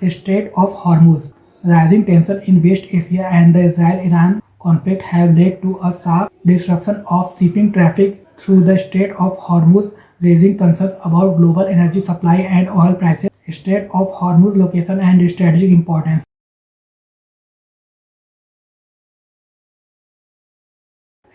Strait of Hormuz. Rising tension in West Asia and the Israel-Iran conflict have led to a sharp disruption of shipping traffic through the Strait of Hormuz, raising concerns about global energy supply and oil prices. Strait of Hormuz location and strategic importance.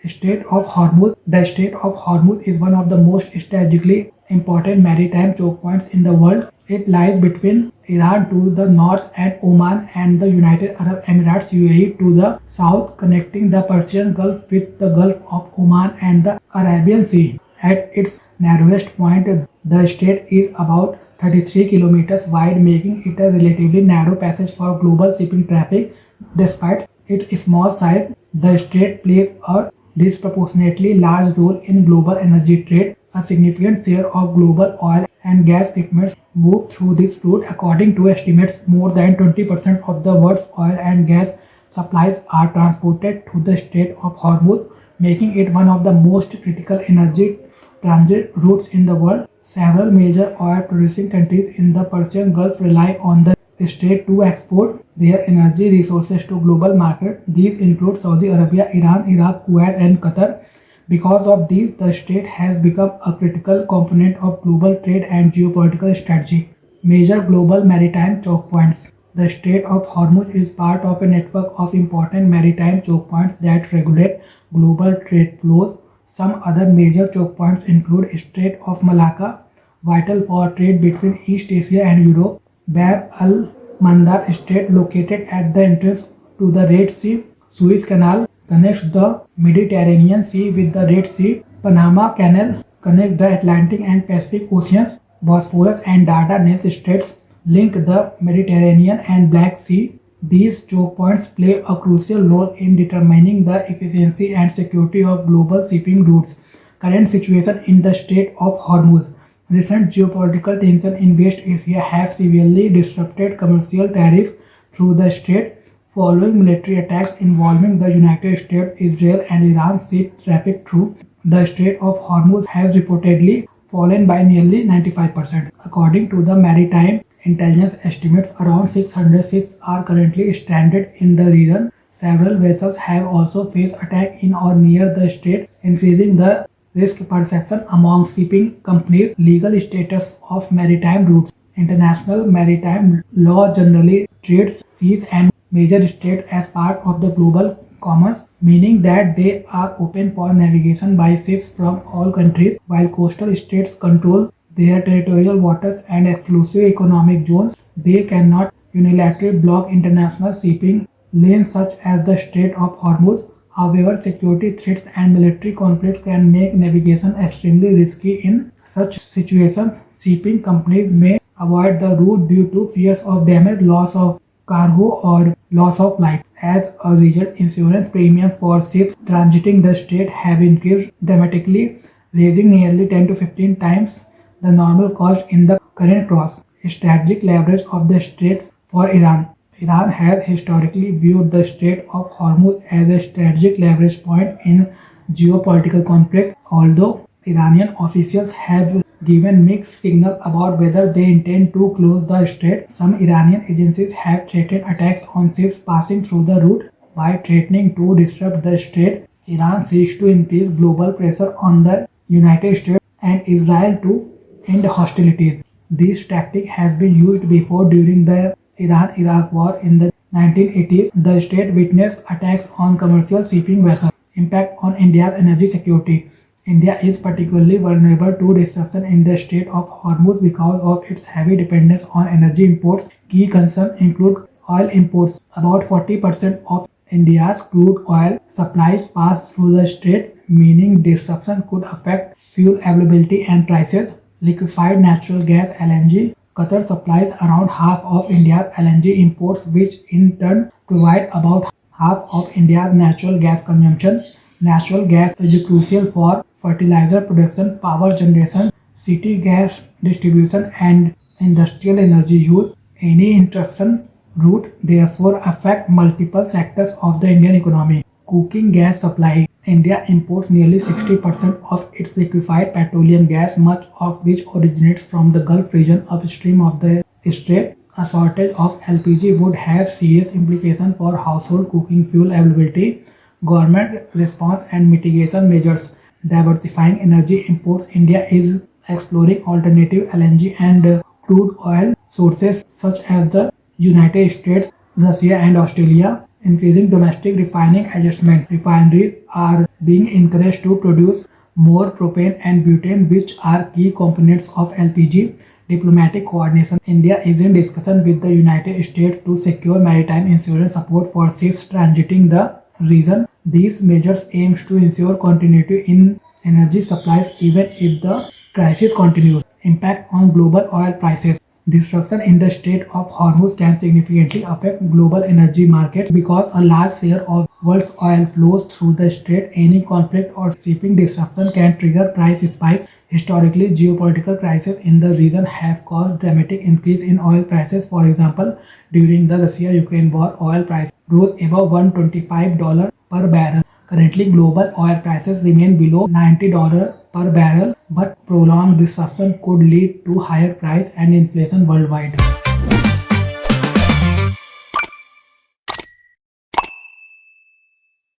Strait of Hormuz. The Strait of Hormuz is one of the most strategically important maritime choke points in the world. It lies between Iran to the north and Oman and the United Arab Emirates UAE to the south, connecting the Persian Gulf with the Gulf of Oman and the Arabian Sea. At its narrowest point, the strait is about 33 kilometers wide, making it a relatively narrow passage for global shipping traffic. Despite its small size, the strait plays a disproportionately large role in global energy trade. A significant share of global oil and gas shipments move through this route. According to estimates, more than 20% of the world's oil and gas supplies are transported through the Strait of Hormuz, making it one of the most critical energy transit routes in the world. Several major oil producing countries in the Persian Gulf rely on the strait to export their energy resources to global markets. These include Saudi Arabia, Iran, Iraq, Kuwait, and Qatar. Because of these, the strait has become a critical component of global trade and geopolitical strategy. Major global maritime choke points. The Strait of Hormuz is part of a network of important maritime choke points that regulate global trade flows. Some other major choke points include Strait of Malacca, vital for trade between East Asia and Europe; Bab al-Mandab Strait, located at the entrance to the Red Sea; Suez Canal connects the Mediterranean Sea with the Red Sea; Panama Canal connects the Atlantic and Pacific Oceans; Bosphorus and Dardanelles Straits link the Mediterranean and Black Sea. These choke points play a crucial role in determining the efficiency and security of global shipping routes. Current situation in the Strait of Hormuz. Recent geopolitical tensions in West Asia have severely disrupted commercial tariffs through the strait. Following military attacks involving the United States, Israel, and Iran, ship traffic through the Strait of Hormuz has reportedly fallen by nearly 95%. According to the Maritime Intelligence estimates, around 600 ships are currently stranded in the region. Several vessels have also faced attack in or near the strait, increasing the risk perception among shipping companies. Legal status of maritime routes. International maritime law generally treats seas and major straits as part of the global commerce, meaning that they are open for navigation by ships from all countries. While coastal states control their territorial waters and exclusive economic zones, they cannot unilaterally block international shipping lanes such as the Strait of Hormuz. However, security threats and military conflicts can make navigation extremely risky. In such situations, shipping companies may avoid the route due to fears of damage, loss of cargo, or loss of life. As a result, insurance premiums for ships transiting the strait have increased dramatically, raising nearly 10 to 15 times the normal cost in the current cross. Strategic leverage of the strait for Iran. Iran has historically viewed the Strait of Hormuz as a strategic leverage point in geopolitical conflicts. Although Iranian officials have given mixed signals about whether they intend to close the strait, some Iranian agencies have threatened attacks on ships passing through the route. By threatening to disrupt the strait, Iran seeks to increase global pressure on the United States and Israel to end hostilities. This tactic has been used before during the Iran-Iraq War in the 1980s. The strait witnessed attacks on commercial shipping vessels. Impact on India's energy security. India is particularly vulnerable to disruption in the Strait of Hormuz because of its heavy dependence on energy imports. Key concerns include oil imports. About 40% of India's crude oil supplies pass through the strait, meaning disruption could affect fuel availability and prices. Liquefied natural gas (LNG). Qatar supplies around half of India's LNG imports, which in turn provide about half of India's natural gas consumption. Natural gas is crucial for fertilizer production, power generation, city gas distribution, and industrial energy use. Any interruption would therefore affect multiple sectors of the Indian economy. Cooking gas supply. India imports nearly 60% of its liquefied petroleum gas, much of which originates from the Gulf region upstream of the strait. A shortage of LPG would have serious implications for household cooking fuel availability, government response, and mitigation measures. Diversifying energy imports, India is exploring alternative LNG and crude oil sources such as the United States, Russia, and Australia. Increasing domestic refining adjustment. Refineries are being encouraged to produce more propane and butane, which are key components of LPG. Diplomatic coordination. India is in discussion with the United States to secure maritime insurance support for ships transiting the region. These measures aims to ensure continuity in energy supplies even if the crisis continues. Impact on global oil prices. Disruption in the Strait of Hormuz can significantly affect global energy markets because a large share of world's oil flows through the strait. Any conflict or shipping disruption can trigger price spikes. Historically, geopolitical crises in the region have caused dramatic increase in oil prices. For example, during the Russia-Ukraine war, oil prices rose above $125 per barrel. Currently, global oil prices remain below $90 per barrel, but prolonged disruption could lead to higher price and inflation worldwide.